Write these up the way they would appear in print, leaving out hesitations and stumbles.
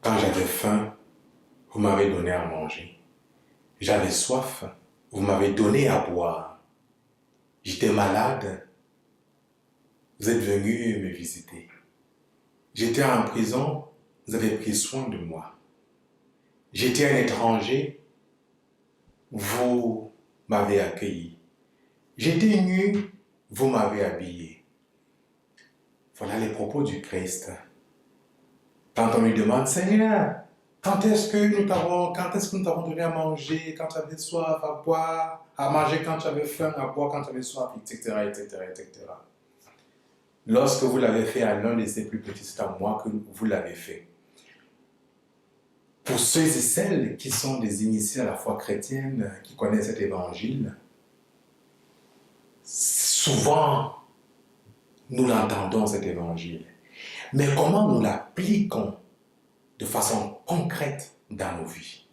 Quand j'avais faim, vous m'avez donné à manger. J'avais soif, vous m'avez donné à boire. J'étais malade, vous êtes venu me visiter. J'étais en prison, vous avez pris soin de moi. J'étais un étranger, vous m'avez accueilli. J'étais nu, vous m'avez habillé. Voilà les propos du Christ. Quand on lui demande, Seigneur, quand est-ce que nous t'avons donné à manger, quand tu avais soif, à boire, à manger quand tu avais faim, à boire quand tu avais soif, etc., etc., etc. Lorsque vous l'avez fait à l'un de ses plus petits, c'est à moi que vous l'avez fait. Pour ceux et celles qui sont des initiés à la foi chrétienne, qui connaissent cet évangile, souvent, nous l'entendons cet évangile. Mais comment nous l'appliquons de façon concrète dans nos vies?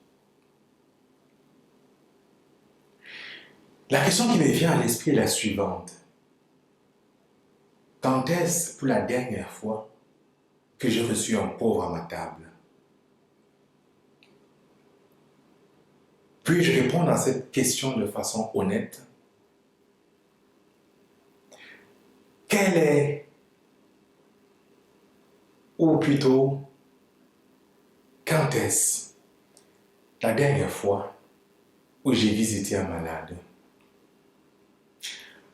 La question qui me vient à l'esprit est la suivante. Quand est-ce pour la dernière fois que j'ai reçu un pauvre à ma table? Puis-je répondre à cette question de façon honnête? Quelle est, ou plutôt, quand est-ce la dernière fois où j'ai visité un malade?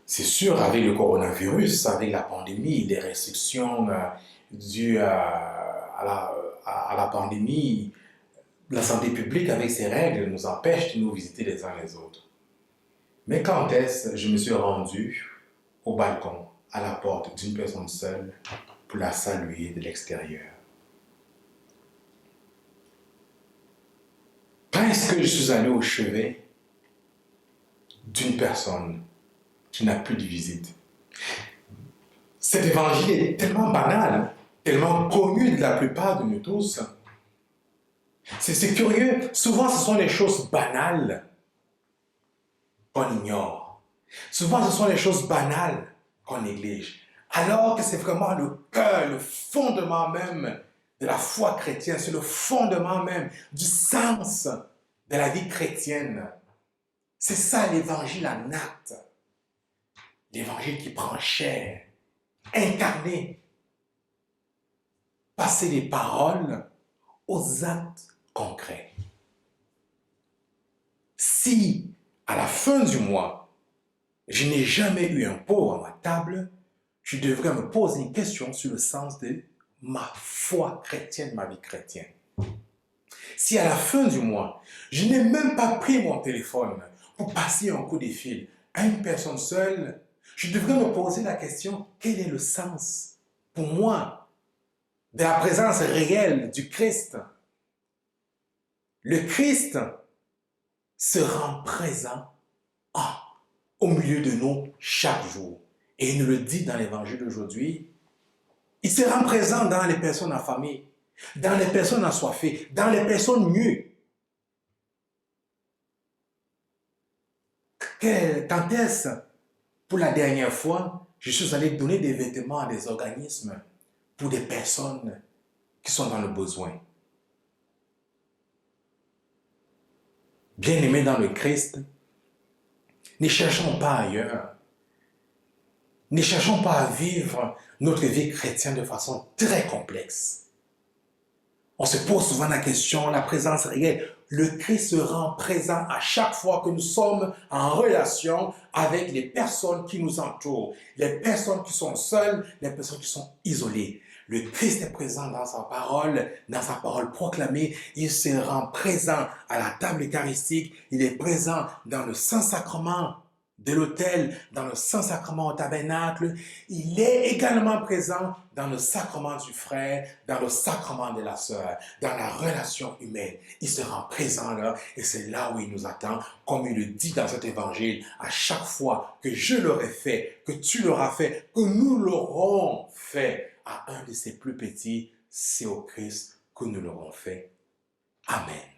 C'est sûr, avec le coronavirus, avec la pandémie, les restrictions dues à la pandémie, la santé publique avec ses règles nous empêche de nous visiter les uns les autres. Mais quand est-ce je me suis rendu au balcon, à la porte d'une personne seule pour la saluer de l'extérieur? Quand est-ce que je suis allé au chevet d'une personne qui n'a plus de visite? Cet évangile est tellement banal, tellement connu de la plupart de nous tous. C'est curieux, souvent ce sont les choses banales qu'on ignore. Souvent ce sont les choses banales qu'on néglige. Alors que c'est vraiment le cœur, le fondement même de la foi chrétienne, c'est le fondement même du sens de la vie chrétienne. C'est ça l'évangile en acte. L'évangile qui prend chair, incarné, passer des paroles aux actes concrets. Si, à la fin du mois, je n'ai jamais eu un pauvre à ma table, je devrais me poser une question sur le sens de ma foi chrétienne, ma vie chrétienne. Si à la fin du mois, je n'ai même pas pris mon téléphone pour passer un coup de fil à une personne seule, je devrais me poser la question, quel est le sens pour moi de la présence réelle du Christ? Le Christ se rend présent au milieu de nous chaque jour. Et il nous le dit dans l'évangile d'aujourd'hui. Il se rend présent dans les personnes affamées, dans les personnes assoiffées, dans les personnes nues. Quand est-ce, pour la dernière fois, je suis allé donner des vêtements à des organismes pour des personnes qui sont dans le besoin? Bien-aimés dans le Christ, ne cherchons pas ailleurs. Ne cherchons pas à vivre notre vie chrétienne de façon très complexe. On se pose souvent la question, la présence réelle. Le Christ se rend présent à chaque fois que nous sommes en relation avec les personnes qui nous entourent, les personnes qui sont seules, les personnes qui sont isolées. Le Christ est présent dans sa parole proclamée. Il se rend présent à la table eucharistique. Il est présent dans le Saint-Sacrement de l'autel, dans le Saint-Sacrement au tabernacle. Il est également présent dans le sacrement du frère, dans le sacrement de la sœur, dans la relation humaine. Il se rend présent là et c'est là où il nous attend, comme il le dit dans cet évangile, à chaque fois que je l'aurai fait, que tu l'auras fait, que nous l'aurons fait à un de ses plus petits, c'est au Christ que nous l'aurons fait. Amen.